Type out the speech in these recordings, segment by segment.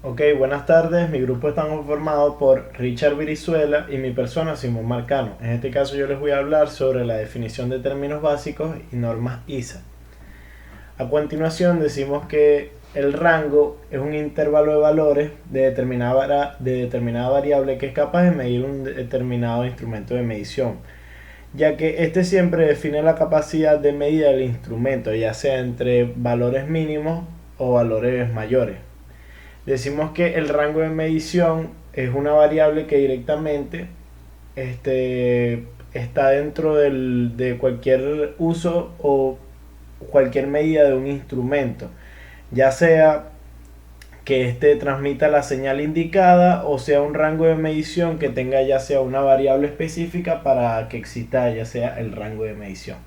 Ok, buenas tardes. Mi grupo está conformado por Richard Virizuela y mi persona Simón Marcano. En este caso yo les voy a hablar sobre la definición de términos básicos y normas ISA. A continuación decimos que el rango es un intervalo de valores de determinada variable que es capaz de medir un determinado instrumento de medición, ya que este siempre define la capacidad de medida del instrumento, ya sea entre valores mínimos o valores mayores. Decimos que el rango de medición es una variable que directamente está dentro de cualquier uso o cualquier medida de un instrumento, ya sea que éste transmita la señal indicada o sea un rango de medición que tenga ya sea una variable específica para que exista ya sea el rango de medición.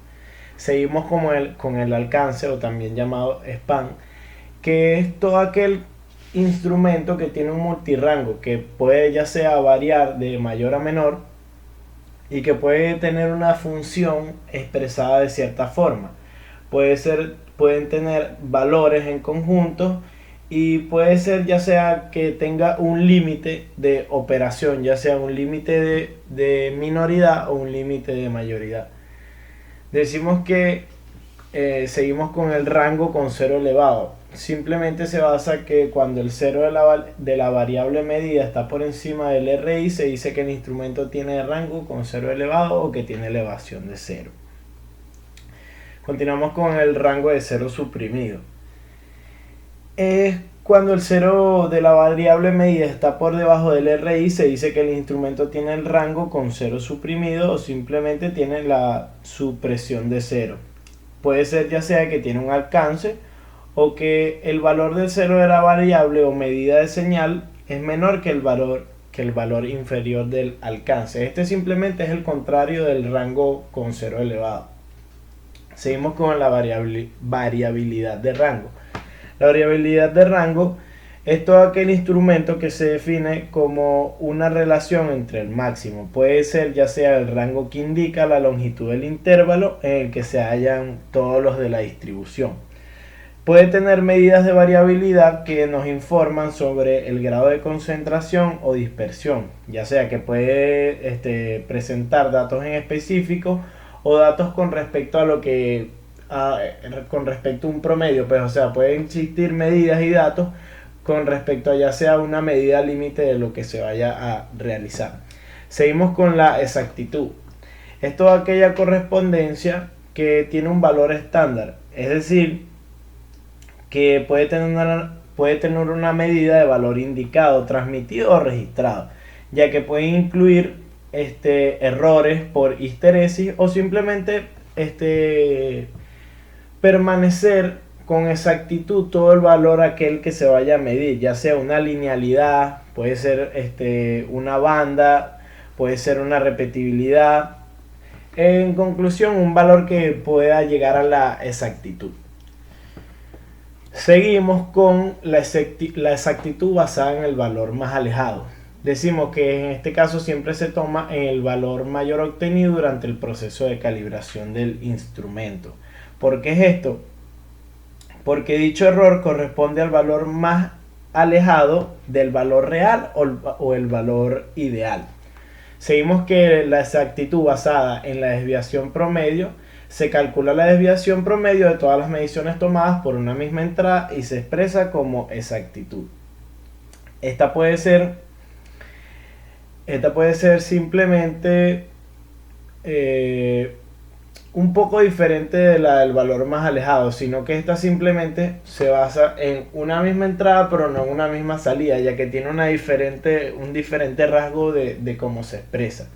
Seguimos con el alcance, o también llamado span, que es todo aquel instrumento que tiene un multirango, que puede ya sea variar de mayor a menor y que puede tener una función expresada de cierta forma. Pueden tener valores en conjunto y puede ser ya sea que tenga un límite de operación, ya sea un límite de minoridad o un límite de mayoridad. Decimos que seguimos con el rango con cero elevado. Simplemente se basa que cuando el cero de la variable medida está por encima del RI, se dice que el instrumento tiene rango con cero elevado o que tiene elevación de cero. Continuamos con el rango de cero suprimido. Es cuando el cero de la variable medida está por debajo del RI, se dice que el instrumento tiene el rango con cero suprimido o simplemente tiene la supresión de cero. Puede ser ya sea que tiene un alcance o que el valor del cero de la variable o medida de señal es menor que el valor inferior del alcance. Este simplemente es el contrario del rango con cero elevado. Seguimos con la variabilidad de rango. La variabilidad de rango es todo aquel instrumento que se define como una relación entre el máximo. Puede ser ya sea el rango que indica la longitud del intervalo en el que se hallan todos los de la distribución. Puede tener medidas de variabilidad que nos informan sobre el grado de concentración o dispersión, ya sea que puede presentar datos en específico o datos con respecto a lo que con respecto a un promedio, pues o sea, pueden existir medidas y datos con respecto a ya sea una medida límite de lo que se vaya a realizar. Seguimos con la exactitud. Es toda aquella correspondencia que tiene un valor estándar, es decir, que puede tener una medida de valor indicado, transmitido o registrado, ya que puede incluir errores por histeresis o simplemente permanecer con exactitud todo el valor aquel que se vaya a medir, ya sea una linealidad, puede ser una banda, puede ser una repetibilidad. En conclusión, un valor que pueda llegar a la exactitud. Seguimos con la exactitud basada en el valor más alejado. Decimos que en este caso siempre se toma en el valor mayor obtenido durante el proceso de calibración del instrumento. ¿Por qué es esto? Porque dicho error corresponde al valor más alejado del valor real o el valor ideal. Seguimos que la exactitud basada en la desviación promedio, se calcula la desviación promedio de todas las mediciones tomadas por una misma entrada y se expresa como exactitud. Esta puede ser simplemente un poco diferente de la del valor más alejado, sino que esta simplemente se basa en una misma entrada pero no en una misma salida, ya que tiene un diferente rasgo de cómo se expresa.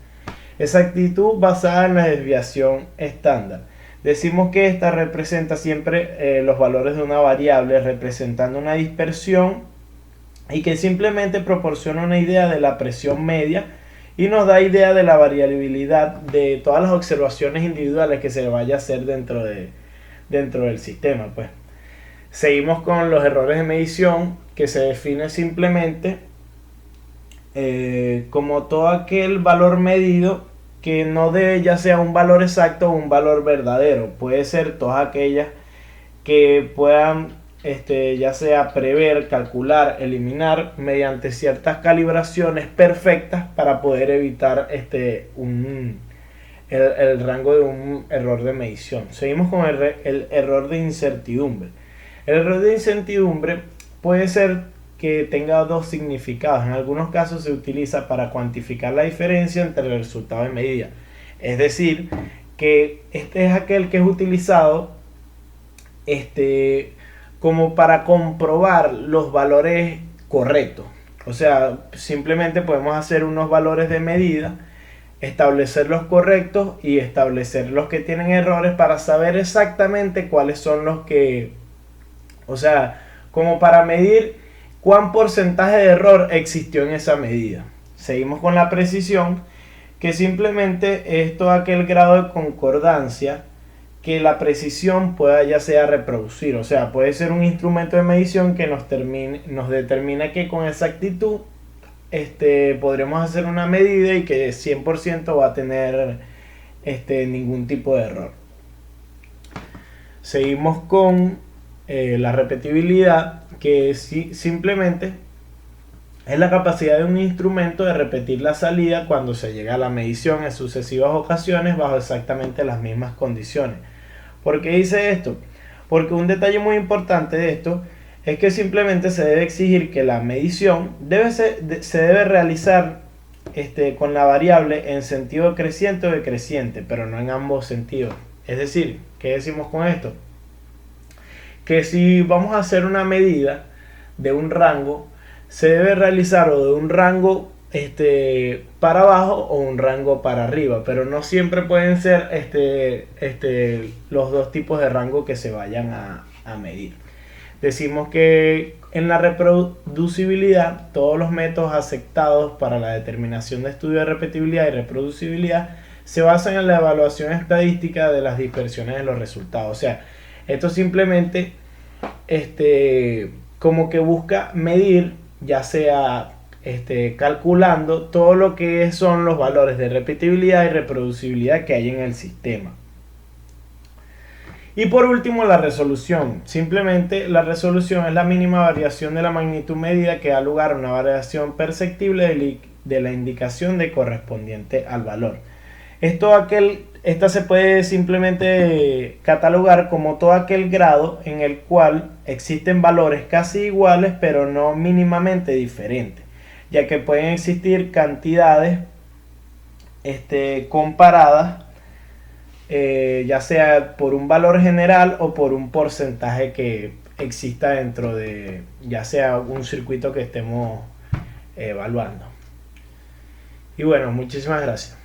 Exactitud basada en la desviación estándar. Decimos que esta representa siempre los valores de una variable representando una dispersión y que simplemente proporciona una idea de la presión media y nos da idea de la variabilidad de todas las observaciones individuales que se vaya a hacer dentro del sistema, pues. Seguimos con los errores de medición, que se define simplemente como todo aquel valor medido que no debe ya sea un valor exacto o un valor verdadero. Puede ser todas aquellas que puedan ya sea prever, calcular, eliminar mediante ciertas calibraciones perfectas para poder evitar el rango de un error de medición. Seguimos con el error de incertidumbre. El error de incertidumbre puede ser que tenga dos significados. En algunos casos se utiliza para cuantificar la diferencia entre el resultado y medida. Es decir, que este es aquel que es utilizado como para comprobar los valores correctos. O sea, simplemente podemos hacer unos valores de medida, establecer los correctos y establecer los que tienen errores para saber exactamente cuáles son los que, o sea, como para medir cuán porcentaje de error existió en esa medida. Seguimos con la precisión, que simplemente es todo aquel grado de concordancia que la precisión pueda ya sea reproducir. O sea, puede ser un instrumento de medición que nos determina que con exactitud podremos hacer una medida y que 100% va a tener ningún tipo de error. Seguimos con la repetibilidad, que simplemente es la capacidad de un instrumento de repetir la salida cuando se llega a la medición en sucesivas ocasiones bajo exactamente las mismas condiciones. ¿Por qué dice esto? Porque un detalle muy importante de esto es que simplemente se debe exigir que la medición se debe realizar con la variable en sentido creciente o decreciente, pero no en ambos sentidos. Es decir, ¿qué decimos con esto? Que si vamos a hacer una medida de un rango, se debe realizar o de un rango para abajo o un rango para arriba, pero no siempre pueden ser los dos tipos de rango que se vayan a medir. Decimos que en la reproducibilidad, todos los métodos aceptados para la determinación de estudio de repetibilidad y reproducibilidad se basan en la evaluación estadística de las dispersiones de los resultados. O sea, esto simplemente como que busca medir, ya sea calculando todo lo que son los valores de repetibilidad y reproducibilidad que hay en el sistema. Y por último, la resolución. Simplemente la resolución es la mínima variación de la magnitud medida que da lugar a una variación perceptible de la indicación de correspondiente al valor. Esta se puede simplemente catalogar como todo aquel grado en el cual existen valores casi iguales pero no mínimamente diferentes, ya que pueden existir cantidades comparadas, ya sea por un valor general o por un porcentaje que exista dentro de ya sea un circuito que estemos evaluando. Y bueno, muchísimas gracias.